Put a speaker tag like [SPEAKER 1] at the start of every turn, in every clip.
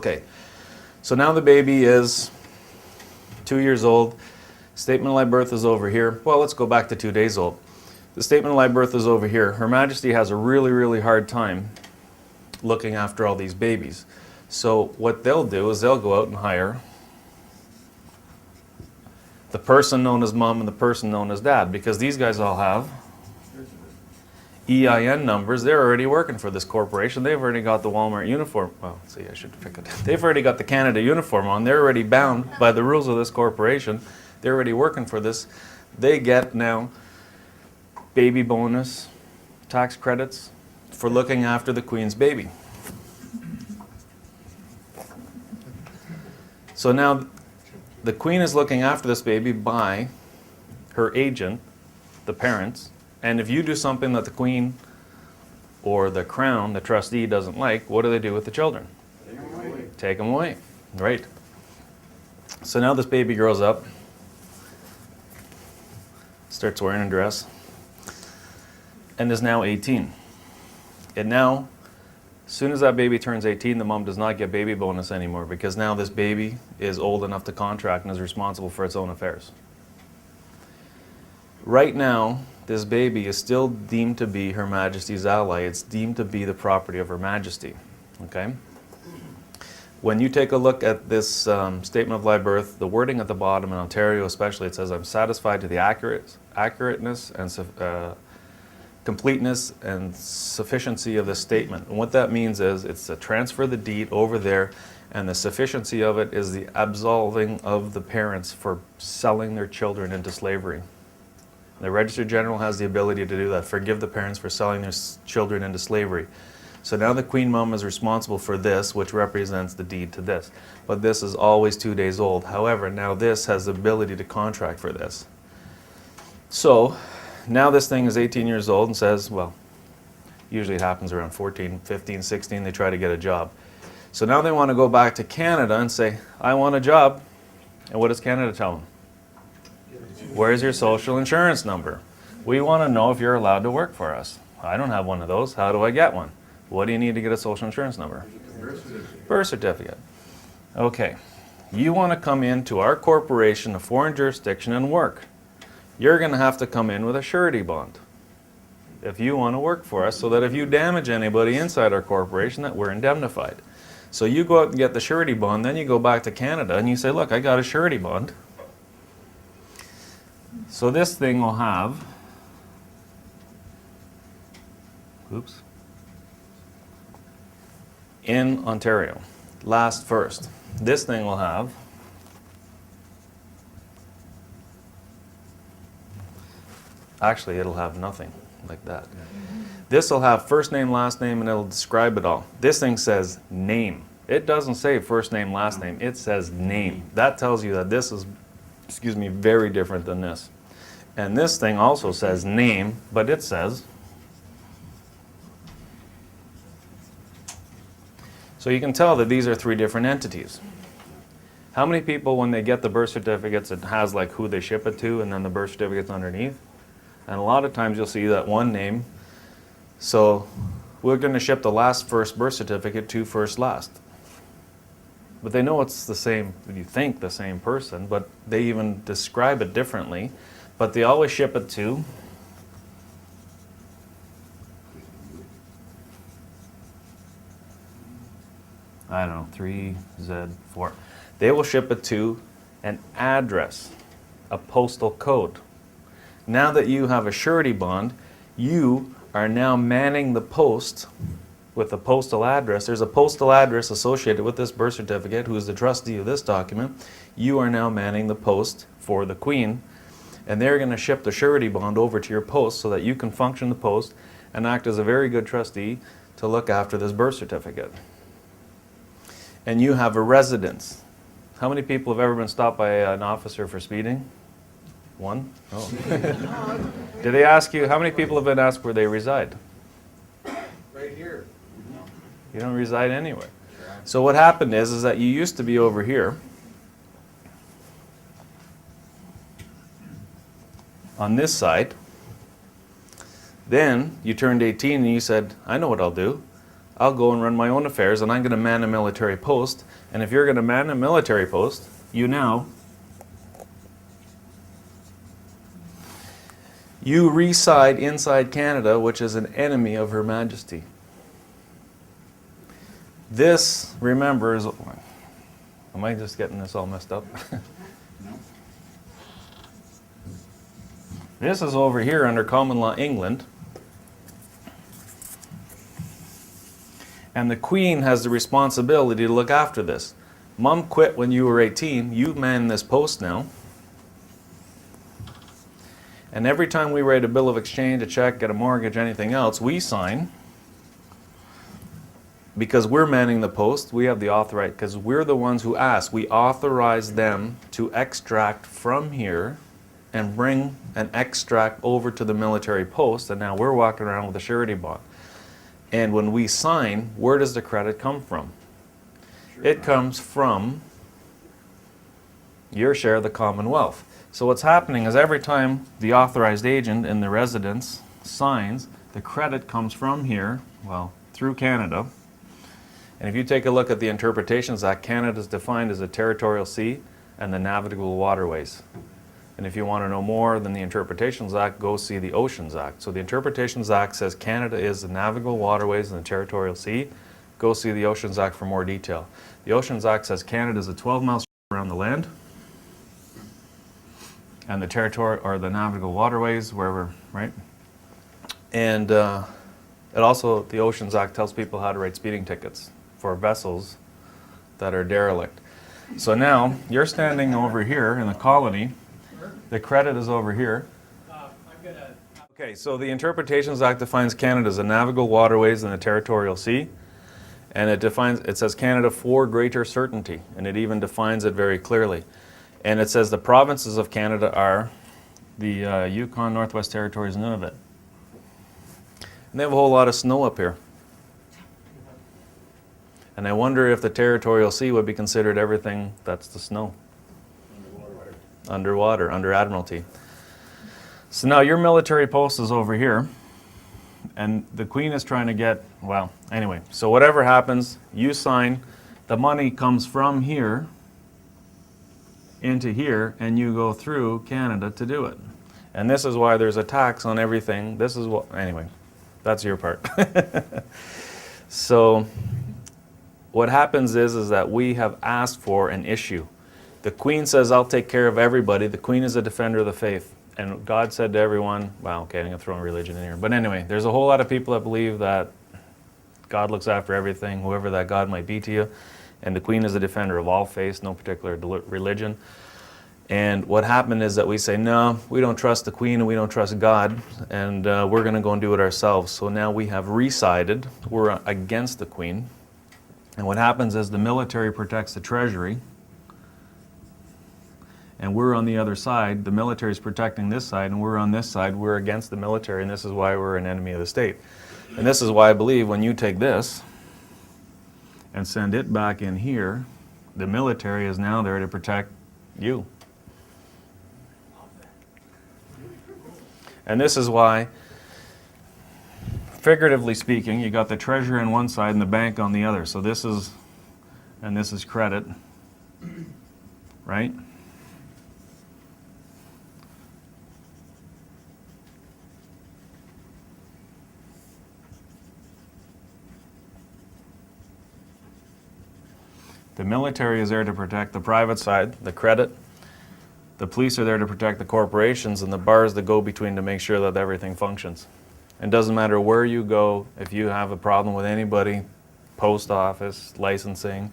[SPEAKER 1] Okay, so now the baby is 2 years old. Statement of live birth is over here. Well, let's go back to 2 days old. The statement of live birth is over here. Her Majesty has a really, really hard time looking after all these babies. So what they'll do is they'll go out and hire the person known as mom and the person known as dad, because these guys all have EIN numbers. They're already working for this corporation. They've already got the Walmart uniform. Well, see, I should pick it. They've already got the Canada uniform on. They're already bound by the rules of this corporation. They're already working for this. They get now baby bonus, tax credits for looking after the Queen's baby. So now the Queen is looking after this baby by her agent, the parents, and if you do something that the Queen or the Crown, the trustee, doesn't like, what do they do with the children? Take them away. Right. So now this baby grows up, starts wearing a dress, and is now 18. And now, as soon as that baby turns 18, the mom does not get baby bonus anymore, because now this baby is old enough to contract and is responsible for its own affairs. Right now, this baby is still deemed to be Her Majesty's ally. It's deemed to be the property of Her Majesty. Okay? When you take a look at this statement of live birth, the wording at the bottom, in Ontario especially, it says, "I'm satisfied to the accurateness and completeness and sufficiency of this statement." And what that means is it's to transfer the deed over there, and the sufficiency of it is the absolving of the parents for selling their children into slavery. The Register General has the ability to do that, forgive the parents for selling their children into slavery. So now the Queen Mum is responsible for this, which represents the deed to this. But this is always 2 days old. However, now this has the ability to contract for this. So now this thing is 18 years old and says, well, usually it happens around 14, 15, 16, they try to get a job. So now they want to go back to Canada and say, I want a job. And what does Canada tell them? Where's your social insurance number? We want to know if you're allowed to work for us. I don't have one of those. How do I get one? What do you need to get a social insurance number? Birth certificate. Okay. You want to come into our corporation, a foreign jurisdiction, and work. You're going to have to come in with a surety bond if you want to work for us, so that if you damage anybody inside our corporation, that we're indemnified. So you go out and get the surety bond, then you go back to Canada and you say, look, I got a surety bond. So this thing will have, oops, in Ontario, last first. This thing will have actually, it'll have nothing like that. This will have first name, last name, and it'll describe it all. This thing says name. It doesn't say first name, last name. It says name. That tells you that this is, very different than this. And this thing also says name, but it says, so you can tell that these are three different entities. How many people, when they get the birth certificates, it has like who they ship it to and then the birth certificate's underneath? And a lot of times you'll see that one name. So we're going to ship the last first birth certificate to first last. But they know it's the same, you think the same person, but they even describe it differently. But they always ship it to I don't know, 3Z4. They will ship it to an address, a postal code. Now that you have a surety bond, you are now manning the post with a postal address. There's a postal address associated with this birth certificate, who is the trustee of this document. You are now manning the post for the Queen, and they're going to ship the surety bond over to your post so that you can function the post and act as a very good trustee to look after this birth certificate. And you have a residence. How many people have ever been stopped by an officer for speeding? One? Oh. Did they ask you, how many people have been asked where they reside?
[SPEAKER 2] Right here.
[SPEAKER 1] You don't reside anywhere. So what happened is that you used to be over here on this side. Then you turned 18 and you said, I know what I'll do. I'll go and run my own affairs, and I'm going to man a military post. And if you're going to man a military post, you reside inside Canada, which is an enemy of Her Majesty. This, remember, is... Am I just getting this all messed up? This is over here under common law England. And the Queen has the responsibility to look after this. Mom quit when you were 18. You man this post now. And every time we write a bill of exchange, a check, get a mortgage, anything else, we sign. Because we're manning the post, we have the authority, because we're the ones who ask. We authorize them to extract from here and bring an extract over to the military post, and now we're walking around with a surety bond. And when we sign, where does the credit come from? It comes from your share of the Commonwealth. So what's happening is every time the authorized agent in the residence signs, the credit comes from here, well, through Canada. And if you take a look at the Interpretations Act, Canada is defined as a territorial sea and the navigable waterways. And if you want to know more than the Interpretations Act, go see the Oceans Act. So the Interpretations Act says Canada is the navigable waterways and the territorial sea. Go see the Oceans Act for more detail. The Oceans Act says Canada is a 12-mile strip around the land, and the territory or the navigable waterways, wherever, right? And it also, the Oceans Act tells people how to write speeding tickets for vessels that are derelict. So now you're standing over here in the colony. The credit is over here. Okay, so the Interpretations Act defines Canada as the navigable waterways and the territorial sea. And it says Canada for greater certainty, and it even defines it very clearly. And it says the provinces of Canada are the Yukon, Northwest Territories, and Univere. And they have a whole lot of snow up here. And I wonder if the territorial sea would be considered everything that's the snow. Underwater, under Admiralty. So now your military post is over here, and the Queen is trying to get, well, anyway, so whatever happens, you sign, the money comes from here into here, and you go through Canada to do it. And this is why there's a tax on everything. This is what, anyway, that's your part. So what happens is that we have asked for an issue. The Queen says, I'll take care of everybody. The Queen is a defender of the faith. And God said to everyone, well, okay, I'm going to throw in religion in here. But anyway, there's a whole lot of people that believe that God looks after everything, whoever that God might be to you. And the Queen is a defender of all faiths, no particular religion. And what happened is that we say, no, we don't trust the Queen and we don't trust God, and we're going to go and do it ourselves. So now we have resided. We're against the Queen. And what happens is the military protects the treasury, and we're on the other side. The military is protecting this side, and we're on this side. We're against the military, and this is why we're an enemy of the state. And this is why I believe when you take this and send it back in here, the military is now there to protect you. And this is why, figuratively speaking, you got the treasurer on one side and the bank on the other. So this is, and this is credit, right? The military is there to protect the private side, the credit. The police are there to protect the corporations, and the bars that go between to make sure that everything functions. It doesn't matter where you go, if you have a problem with anybody, post office, licensing,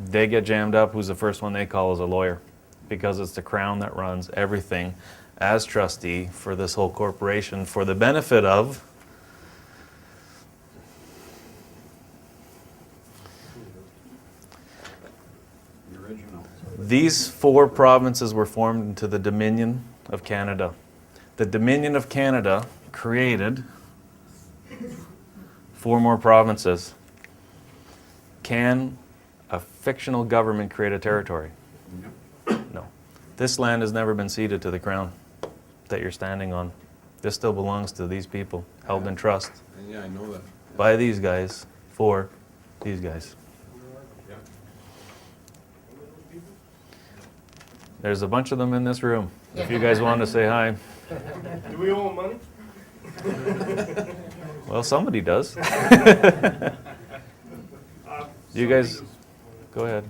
[SPEAKER 1] they get jammed up. Who's the first one they call is a lawyer, because it's the Crown that runs everything as trustee for this whole corporation for the benefit of these 4 provinces were formed into the Dominion of Canada. The Dominion of Canada created 4 more provinces. Can a fictional government create a territory? No. This land has never been ceded to the Crown that you're standing on. This still belongs to these people, held in trust
[SPEAKER 2] Yeah, I know that.
[SPEAKER 1] by these guys for these guys. There's a bunch of them in this room. If you guys want to say hi.
[SPEAKER 3] Do we owe them money?
[SPEAKER 1] Well, somebody does. You guys, go ahead.